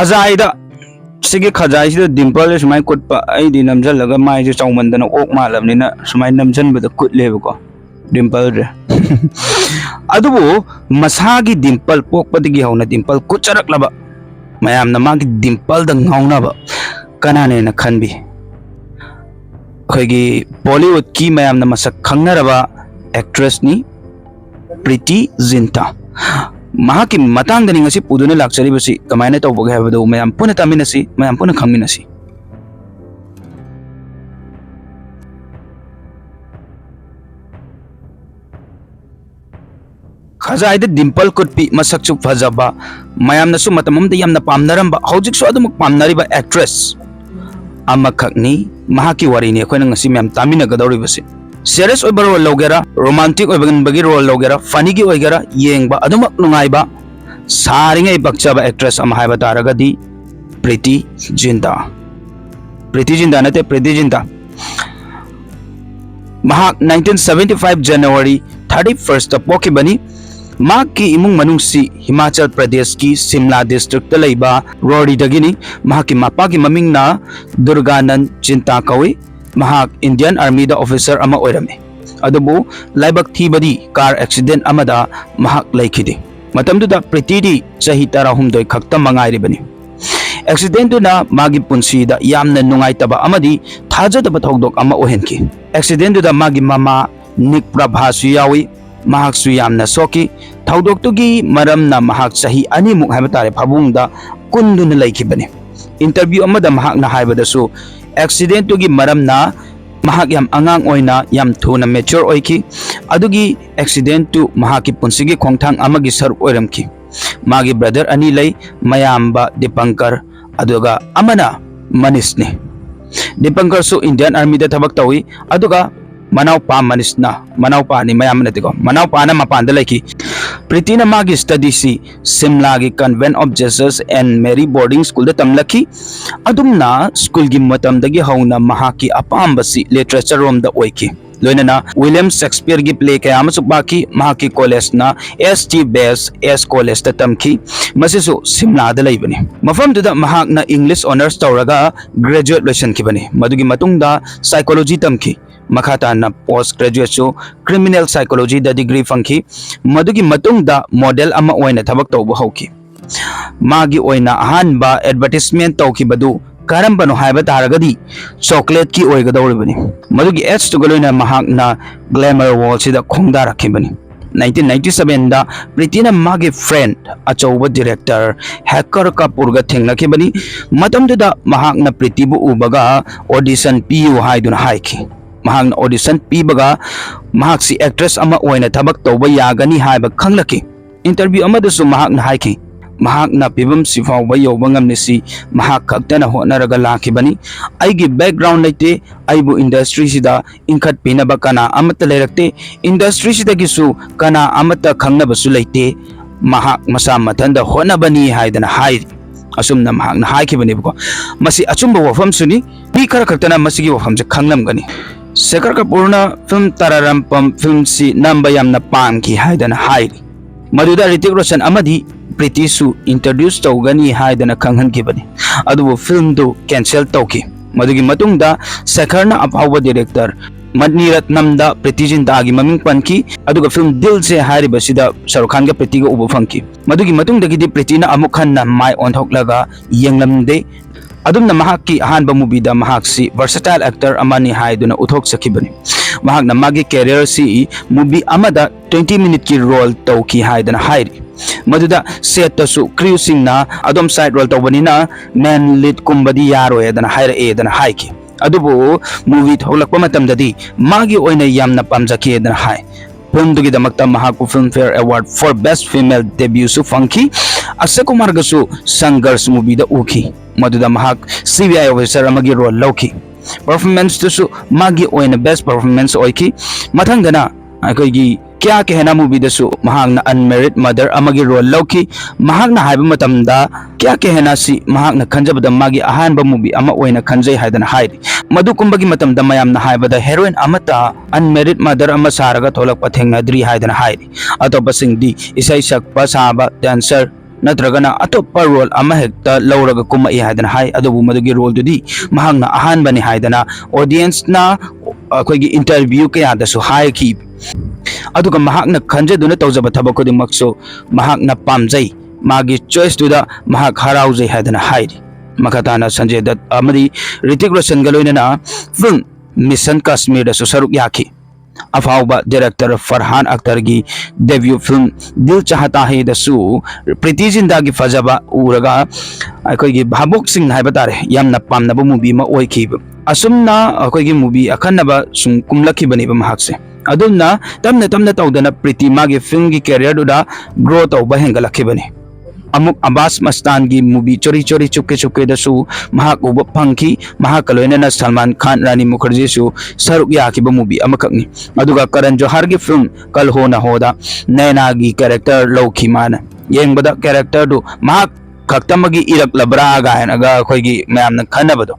खजाइदा सिगे खजाइसिदा डिंपल सुमाय कुटपा आइदि नमजलगा माइजे चाउमंदना ओक मालबनिना सुमाय नमजनबदा कुटलेबको डिंपल रे अदुबो मसागी डिंपल पोकपदगी हौना डिंपल कुचरकलबा मयामना मागी डिंपल द ngauनबा कनाने न खनबी खैगी बॉलीवुड की मयामना मसक खंगनरबा एक्ट्रेस नि प्रीति जिंटा महाकी मतंगदनी ngasi पुदुने लाक्चरिबसी कमायना तौबगे हाबदो मयाम पुना तामिनसी मयाम पुना खंगमिनसी खजाइदा डिंपल कुटपी मसकचु फजबा मयामनसु मतममदा यामना पामनरंबा हौजिकसु अदुमक पामनरिबा एक्ट्रेस अमखकनी महाकी वारिनी अखोइना ngasi मयाम तामिनगदौरिबसी सीरियस ओइबा रोल लौगेरा रोमांटिक ओइबगनबगी रोल लौगेरा फनी की ओइगेरा येंगबा अदुमक नुंगाइबा सारिङै बक्चबा एक्ट्रेस अमा हाइबा तारगदी प्रीति जिंटा नते प्रीति जिंटा महाक 1975 जनवरी 31 ता पोकिबनी माकी इमुंग मनुंगसी हिमाचल प्रदेश की सिमला डिस्ट्रिक्ट लैबा रोडी दगिनी महाकी मापाकी ममिंगना दुर्गानंद चिंता कवि महाक इंडियन आर्मी दा ऑफिसर अमा ओइरमे अदुबु लाइबक थीबदी कार एक्सीडेंट अमदा महाक लैखिदे मतमदुदा प्रीतिदी चही 13 खक्ता मंगाइरिबनी एक्सीडेंट दुना मागी पुंसीदा यामना नुंगाइतबा अमदी थाजदबा थौदोक अमा ओहेनकी एक्सीडेंट दुदा मागी मामा निक प्रभासु यावी महाकसु यामना सोकी थौदोक्तुगी मरमना महाक चही अनिमुक हाइबा तारे फबुंगदा कुंदुना लैखिबनी इंटरव्यू अमदा महाकना हाइबदसु एक्सीडेंट तुगी मरमना महाक याम अंगांग ओइना याम थुना मैच्योर ओइकी अदुगी एक्सीडेंट तु महाकी पुंसिगी खोंगथांग अमगी सर ओइरमकी मागी ब्रदर अनी लै मयाम्बा दीपंकर अदुगा अमना मनीषने दीपंकर सु इंडियन आर्मी दा थबक तौई अदुगा मनाउपा मनीषना मनाउपा नि मयाम नतेको मनाउपा ना मपान दा लैकी प्रीतिना मागी स्टडी सी सिमला की कन्वेंट ऑफ जीसस एंड मेरी बोर्डिंग स्कूल दा तमलकी अदुमना स्कूल की मतम दगी हौना महाकी अपाम्बसी लिटरेचर रोम दा ओइकी लोइनना विलियम शेक्सपियर की प्ले कया अमसु बाकी महाकी कॉलेज ना एसटी बेस एस कॉलेज दा तमकी मसिसु सिमला दा लैबनी मफम दुदा महाकना इंग्लिश ऑनर्स तौरगा ग्रेजुएट लोशन की बनी मदुगी मतुंगदा साइकोलॉजी तमकी मखाताना पोस्ट ग्रेजुएट क्रिमिनल साइकोलॉजी दा डिग्री फंकी मदुगी मतुंगदा मॉडल अमा ओइना थबक तौबा हौकी मागी ओइना अहानबा एडवर्टाइजमेंट तौखिबदु करंबनो हाइबा तारगदी चॉकलेट की ओइगदौरिबनी मदुगी एड्स तुगलोइना महाकना ग्लैमर वॉल सिदा खोंगदा रखिबनी 1997 दा प्रीतिना मागी फ्रेंड अचौबा डायरेक्टर हैकर कपूर गा थेंगनखिबनी मतमदुदा महाकना प्रीतिबु उबगा ऑडिशन पीयु हाइदुना हाइखी महाकना ऑडिशन पीबगा महाकसी एक्ट्रेस अमा ओइना थबक तौबा यागनी हाइबा खंगलकी इंटरव्यू अमदसु महाकना हाइखी महाकना पिबम सिफाउबा यौबा ngamnisi महाक खक्तना होनरगा लाखिबनी आइगी बैकग्राउंड लेते आइबु इंडस्ट्री सिदा इंखत पिनबा कना अमत लेरक्ते इंडस्ट्री सिदा गिसु कना अमत खंगनबसु लेते महाक मसा मथंदा होनबनी हाइदना हाइ असुमना महाकना हाइखिबनीबको मसी अचुंबा वफम सुनी बी खर खक्तना मसिगी वफम से खंगलमगनी शेखर कपूरना फिल्म तारारामपम फिल्म सी नंबा यामना पामकी हाइदना high मदुदा Hrithik Roshan अमदी प्रीतिसु introduce तौगनी हाइदना खंगहनखिबनी अदुबु film दो कैंसिल तौकी मदुगी मतुंगदा शेखरना अफाउबा डायरेक्टर मणिरत्नमदा प्रीति जिंटागी ममिंग पनकी अदुगा फिल्म दिल से हारिबसिदा शाहरुख खान गा प्रीतिगा उबु फंकी मदुगी मतुंगदगी प्रीतिना अमुक हन्ना माय ओनथोकलगा येंगलमदे अदुमना महाकी अहानबा मूवीदा महाकसी वर्सटाइल एक्टर अमानी हाइदुना उथोक सखिबनी महाकना मागी कैरियर सी मूवी अमदा 20 मिनट की रोल तौकी हाइदना हाइरी मदुदा सेटसु क्रू सिंगना अदोम साइड रोल तौबनीना मैन लीड कुंबदी यारोयदना हाइरएदना हाइकी अदुबु मूवी थोलकपा मतमददी मागी ओइना यामना पामजखेदना हाइ फिल्म दमकता महाकु Filmfare award for best female debut सु फंकी अक्षय कुमार गसु संघर्ष मूवी दा उखी मदुदा महाक सीबीआई ऑफिसर अमगी रोल लौकी परफॉर्मेंस तुसु मागी ओइना बेस्ट परफॉर्मेंस ओइकी मथंगना अखोगी क्या कहना मूवी दसु महाकना अनमेरिड मदर अमगी रोल लौकी महाकना हाइबा मतमदा क्या कहना सी महाकना खंजबदा मागी अहानबा मूवी अमा ओइना खंजै हाइदना हाइरी मदु कुंबगी मतमदा मयामना हाइबदा हेरोइन अमता अनमेरिड मदर अमा सारगा थोलकपा थेंगनद्री हाइदना हाइरी अतोपा सिंगदी इसै सकपा साबा डांसर नत्रगना अतोप्पा रोल अमा हेक्ता लौरगा कुमाई हाइदना हाई अदुबु मदुगी रोल दुदी महांगना अहानबनी हाइदना ऑडियंस ना अखोइगी इंटरव्यू कयादसु हाइकी अदुगा महांगना खंजदुना तौजबा थबक खुदिमक्सु महांगना पामजै मागी चॉइस दुदा महांग हराउजै हाइदना हाइरी मखताना संजय दत्त अमरी ऋतिक रोशन गलोइना फिल्म मिशन कश्मीर दसु सरुक याखी अफाउबा डायरेक्टर फरहान अख्तर की डेब्यू फिल्म दिल चाहता है दसु प्रीति जिंदा की फजबा उरगा अखोइगी भाबुक सिंह हाइबा तारे यामना पामनबा मूवी मा ओइखिब असुमना अखोइगी मूवी अखन्नबा सुम कुमलखिबनेबा महाक्से अदुमना तमना तमना तौदना प्रीति मागी फिल्म की कैरियर दुदा ग्रो तौबा हेंगलखिबने अमुक अब्बास मस्तान की मूवी चोरी चोरी चुपके चुपके दसु महाक उब फंकी महाक लोइनना सलमान खान रानी मुखर्जी सु सरुक याखिबा मूवी अमकनी अदुगा करण जोहर की फिल्म कल हो ना होदा नैना की कैरेक्टर लौखी मान येंबदा कैरेक्टर दु महाक खक्तमगी इरक लबरा गायनगा अखोइगी मयामना खन्नबदो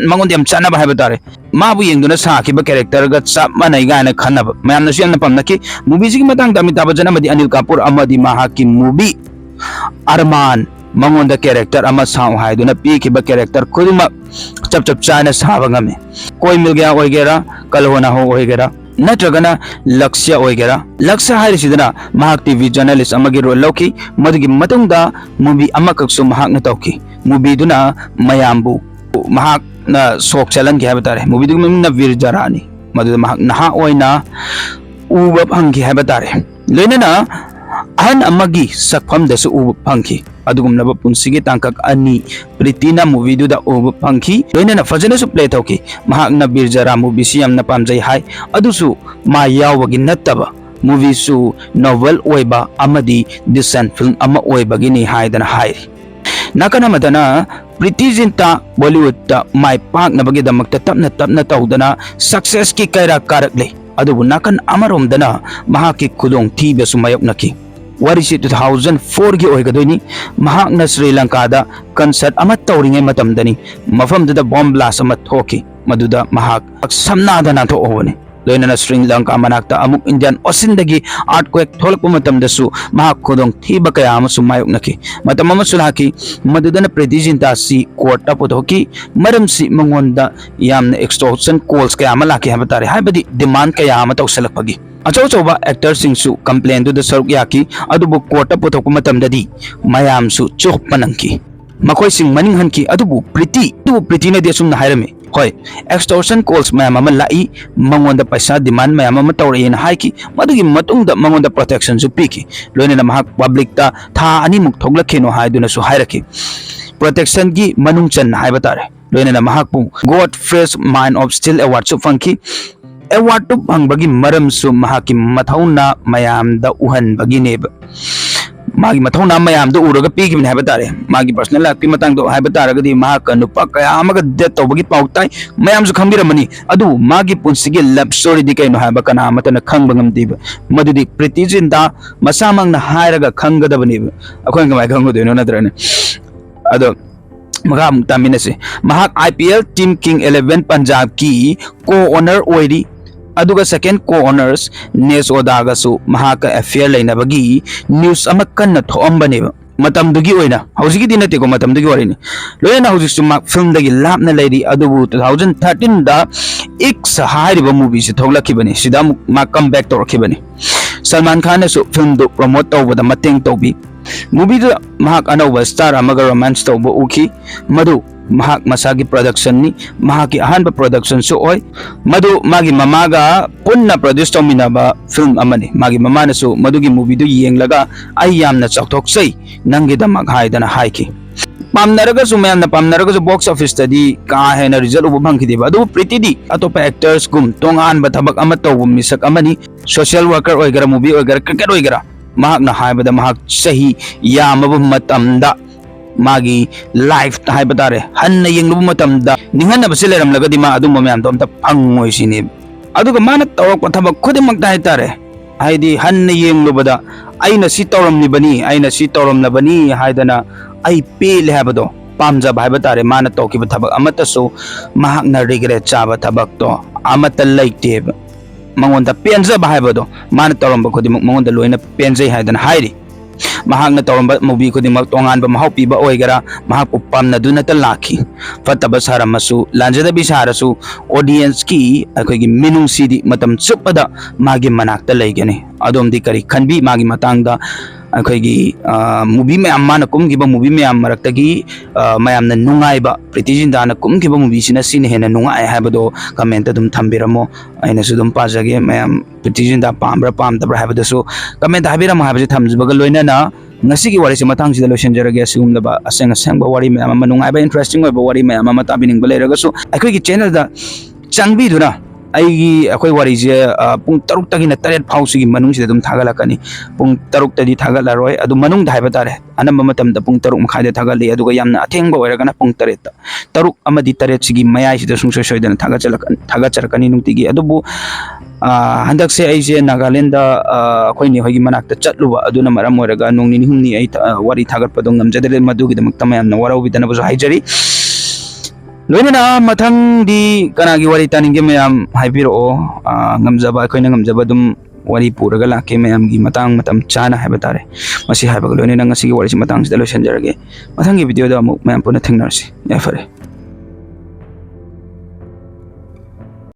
मंगोंद यम चानबा हाइबा तारे माबु येंगदुना साखिबा कैरेक्टर गा चाप मानै गायना खन्नबा मयामना सु यमना पमनकी मूवी जी की मतंग अमिताभ बच्चन अमदी अनिल कपूर अमदी महाकी मूवी अरमान मंगोंद कैरेक्टर अमा साउ हाइदुना पीखिबा कैरेक्टर खुदिमक चप चप चाना साबा ngame कोई मिल गया ओइगेरा कल होना हो ओइगेरा नत्रगना लक्ष्य ओइगेरा लक्ष्य हाइरिसिदना महाक टीवी जर्नलिस्ट अमगी रोल लौकी मदुगी मतुंगदा मूवी अमकक्सु महाकना तौकी मूवी दुना मयामबु महाक ना सोक चलन के हाबतारे मूवी दुगी मिंगना वीर जरानी मदुदा महाक नहा ओइना उबा फंगी हाबतारे लेनना अहन अमगी सकफम दसु उब फंकी अदुगुमनबा पुंसिगे तांकक अनि प्रीतिना मूवी दुदा उब फंकी लोइनना फजनसु प्ले तौकी महाकना बिरजरा मूवी सि यमना पामजै हाय अदुसु मा यावगी नत्तबा मूवी सु नोवेल ओइबा अमदी डिसेंट फिल्म अमा ओइबगिनी हायदना हाय नाकना मदना प्रीति जिंता बॉलीवुड ता माय पाकनबगी दमकता तपना तपना तौदना सक्सेस की कैरा कारकले अदुबु नाकन अमरोमदना महाकी खुदोंग थीबसु मायोकनकी वारिसी 2004 की ओइगदोइनी महाकना श्रीलंका दा कंसर्ट अमा तौरिङै मतमदनी मफमदुदा बॉम्ब ब्लास्ट अमा थोकी मदुदा महाक समनादना थोओबने लोइनना श्रीलंका मनाक्ता अमुक इंडियन ओसिनदगी आर्टक्वेक थोलकपा मतमदसु महाक खुदोंग थीबा कया अमसु मायोकनकी मतम अमसु लाकी मदुदना प्रीति जिंता सि कोर्टा पुथोकी मरमसि मंगोंदा यामना एक्सटॉर्शन कॉल्स कया अमा लाकी हाबतारे हाइबदी डिमांड कया अमा तौसलकपगी अचौ चौबा एक्टर सिंगसु कंप्लेन दुदा सरुक याकी अदुबु कोर्टा पुथोकपा मतमददी मयामसु चोकपनंकी मखोय सिंग मनिंग हनकी अदुबु प्रीति ने देसुम हाइरमे होय एक्सटॉर्शन कॉल्स मैम अमा लाई मंगोंदा पैसा डिमांड मैम अमा तौरेन हाइकी मदुगी मतुंगदा मंगोंदा प्रोटेक्शन सु पीकी लोइनना महाक पब्लिक ता था अनि मुक थोगलखेनो हाइदुना सु हाइरकी प्रोटेक्शन की मनुंग चन हाइबतारे लोइनना महाक पु God fresh mind of steel award सु फंकी अवार्ड टू फंगबगी मरम सु महाकी मथौना मयामदा उहनबगी नेब मागी मथौना मयाम दो उरगा पीगिबिन हाइबा तारे मागी पर्सनल लाइफ की मतंग दो हाइबा तारगदी महाक नुपा कया अमगा डेथ तौबगी पाउताई मयाम सु खंबिरमनी अदु मागी पुंसिगे लव स्टोरी दि कैनो हाइबा कना मतन खंगबंगमदीब मदुदी प्रीति जिंदा मसामंगना हाइरगा खंगदबनीब अखोय गमाय खंगदोइनो नद्रने अदो मगा मुतामिनसे महाक आईपीएल टीम किंग 11 पंजाब की को ओनर ओइरी अदुगा सेकेंड को ऑनर्स नेस ओदागसु महाका अफेयर लेनबगी न्यूज़ अमा कन्न थोअम्बनेबा मतमदुगी ओइना हौजिगी दिनतेको मतमदुगी ओरिनी लोयना हौजिसु मा फिल्म दगी लापना लेरी अदुबु 2013 दा एक सहारिबा मूवी से थोगलखिबनी सिदा मा कम बैक तोरखिबनी सलमान खान सु फिल्म दो प्रमोट तौबदा मतेंग तौबी मूवी द महाक अनौबा स्टार अमगा रोमांस तौबा उखी मधु महाक मसागी प्रोडक्शन नि महाकी अहानबा प्रोडक्शन सु ओय मधु मागी ममागा पुन्ना प्रोड्यूस तौमिनाबा फिल्म अमनी मागी ममानसु मधुगी मूवी दु येंगलगा आई यामना चौथोक्सै नंगी दमक हाइदना हाइकी पामनरगसु मयामना पामनरगसु बॉक्स ऑफिस तदी का हेना रिजल्ट उब भंगिदिबा अदु प्रीति दी अतोपा एक्टर्स गुम तोंगान बथबक अमा तौबु मिसक अमनी सोशल वर्कर ओइगरा मूवी ओइगरा क्रिकेट ओइगरा महाकना हाइबदा महाक सही यामबा मतमदा मागी लाइफ हाइबा तारे हन्ना येंगलुब मतमदा निंगन बसे लेरमलगदी मा अदुम मयाम तोमता फंगोय सिने अदुगा माना तौरक थबक खुदिमक ताइ तारे हाइदी हन्ना येंगलुबदा आइना सि तौरमनिबनी आइना सि तौरमनबनी हाइदना आई पेले हाबदो पामजा हाइबा तारे माना तौकिबा थबक अमतसु महाकना रिग्रेट चाबा थबक तो अमत लेइटेब मंगोंदा पेंजा हाइबदो माना तौरमबा खुदिमक मंगोंदा लोइना पेंजै हाइदना हाइरी mahakna tawramba movie khudimak tongan ba mahau piba oigara mahak upam na dunata laki fataba saramasu lanjada bisarasu audience ki akhoi gi minung sidi matam chupada magi manakta laigani adom di kari khanbi magi matangda अखोगी movie में अम्मा कुमगिब movie में मरक्तगी ma'am नुंगाइब प्रीति जिंदा कुमगिब movie सिन हेन नुंगाई हाबदो comment अदुम थंबिरमो अइनसु दुम पाजगे ma'am प्रीति जिंदा पाम्ब्रा पामदब्रा हाबदसु comment हाबिरम हाबजे थमजबग लोइनना ngasi wari se matang sida lotion jarage asum da aseng aseng ba wari me ama nungai ba interesting ba wari me ama mata bining ba leraga so akoi gi channel da changbi duna ai akoi wari je pung taruk tagi na taret phau sigi manung sida dum thagal kani pung taruk tadi thagal roi adu manung dai ba tare anam matam da pung taruk makhai da thagal le adu ga yamna atheng ba wara kana pung taret taruk amadi taret sigi mayai sida sung soi da thaga charakani nungti gi adu bu handak se aise Nagaland da khoi ni hogi manak ta chatluwa aduna maram moraga nong ni humni ai wari thagat padong namjadere madu gi damak tamay amna warau bidana bu haijari loina mathang di kana gi wari taning ge mayam haibiro ngamjaba khoi na ngamjaba dum wari puraga lake mayam gi matang matam chana haibatare masi haibaga loina ngasi gi wari si matang sida lo sanjarage mathang gi video da amuk mayam puna thengnarsi ya fare